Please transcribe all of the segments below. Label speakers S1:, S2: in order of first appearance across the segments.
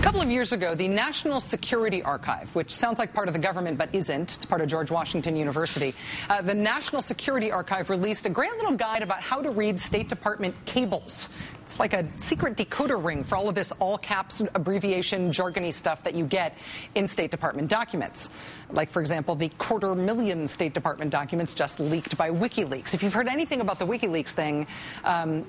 S1: couple of years ago, the National Security Archive, which sounds like part of the government but isn't, it's part of George Washington University, the National Security Archive released a great little guide about how to read State Department cables. It's like a secret decoder ring for all of this all-caps abbreviation, jargony stuff that you get in State Department documents. Like, for example, the 250,000 State Department documents just leaked by WikiLeaks. If you've heard anything about the WikiLeaks thing,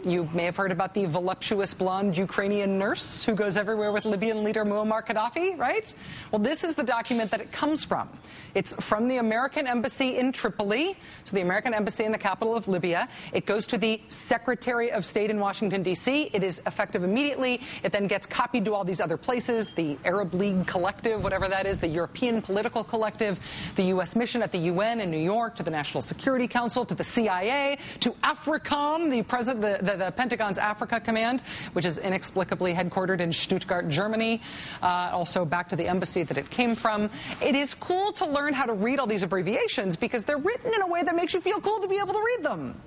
S1: you may have heard about the voluptuous blonde Ukrainian nurse who goes everywhere with Libyan leader Muammar Gaddafi, right? Well, this is the document that it comes from. It's from the American Embassy in Tripoli, so the American Embassy in the capital of Libya. It goes to the Secretary of State in Washington, D.C. It is effective immediately. It then gets copied to all these other places, the Arab League Collective, whatever that is, the European Political Collective, the U.S. mission at the UN in New York, to the National Security Council, to the CIA, to AFRICOM, the Pentagon's Africa Command, which is inexplicably headquartered in Stuttgart, Germany, also back to the embassy that it came from. It is cool to learn how to read all these abbreviations because they're written in a way that makes you feel cool to be able to read them.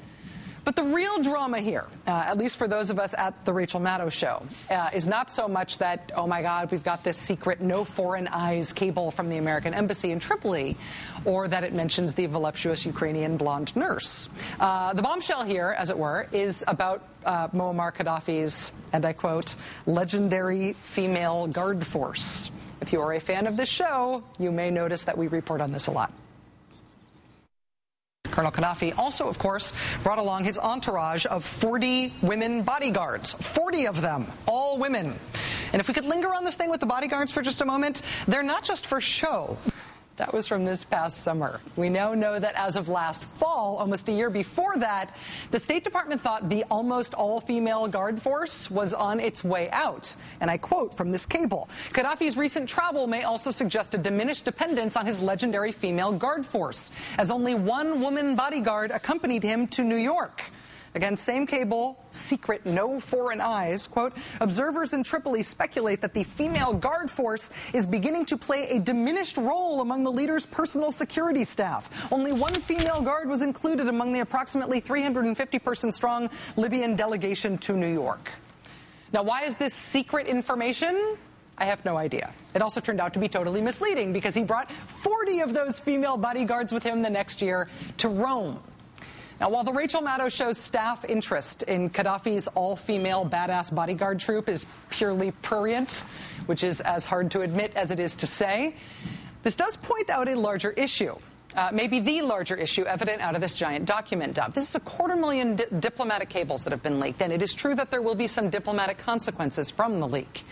S1: But the real drama here, at least for those of us at the Rachel Maddow Show, is not so much that, oh my God, we've got this secret no foreign eyes cable from the American Embassy in Tripoli, or that it mentions the voluptuous Ukrainian blonde nurse. The bombshell here, as it were, is about Muammar Gaddafi's, and I quote, legendary female guard force. If you are a fan of this show, you may notice that we report on this a lot. Colonel Gaddafi also, of course, brought along his entourage of 40 women bodyguards, 40 of them, all women. And if we could linger on this thing with the bodyguards for just a moment, they're not just for show. That was from this past summer. We now know that as of last fall, almost a year before that, the State Department thought the almost all-female guard force was on its way out. And I quote from this cable, Gaddafi's recent travel may also suggest a diminished dependence on his legendary female guard force, as only one woman bodyguard accompanied him to New York. Again, same cable, secret, no foreign eyes. Quote, observers in Tripoli speculate that the female guard force is beginning to play a diminished role among the leader's personal security staff. Only one female guard was included among the approximately 350-person strong Libyan delegation to New York. Now, why is this secret information? I have no idea. It also turned out to be totally misleading because he brought 40 of those female bodyguards with him the next year to Rome. Now, while the Rachel Maddow Show's staff interest in Gaddafi's all-female badass bodyguard troop is purely prurient, which is as hard to admit as it is to say, this does point out a larger issue. Maybe the larger issue evident out of this giant document dump. This is 250,000 diplomatic cables that have been leaked, and it is true that there will be some diplomatic consequences from the leak.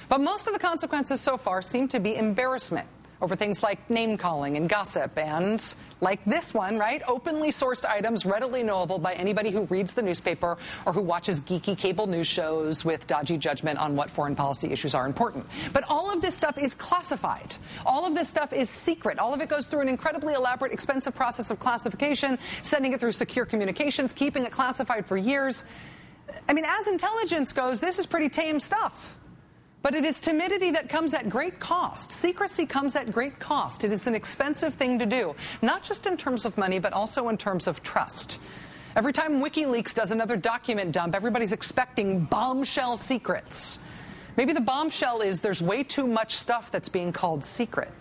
S1: But most of the consequences so far seem to be embarrassment over things like name-calling and gossip and, like this one, right, openly sourced items readily knowable by anybody who reads the newspaper or who watches geeky cable news shows with dodgy judgment on what foreign policy issues are important. But all of this stuff is classified. All of this stuff is secret. All of it goes through an incredibly elaborate, expensive process of classification, sending it through secure communications, keeping it classified for years. I mean, as intelligence goes, this is pretty tame stuff. But it is timidity that comes at great cost. Secrecy comes at great cost. It is an expensive thing to do, not just in terms of money, but also in terms of trust. Every time WikiLeaks does another document dump, everybody's expecting bombshell secrets. Maybe the bombshell is there's way too much stuff that's being called secret.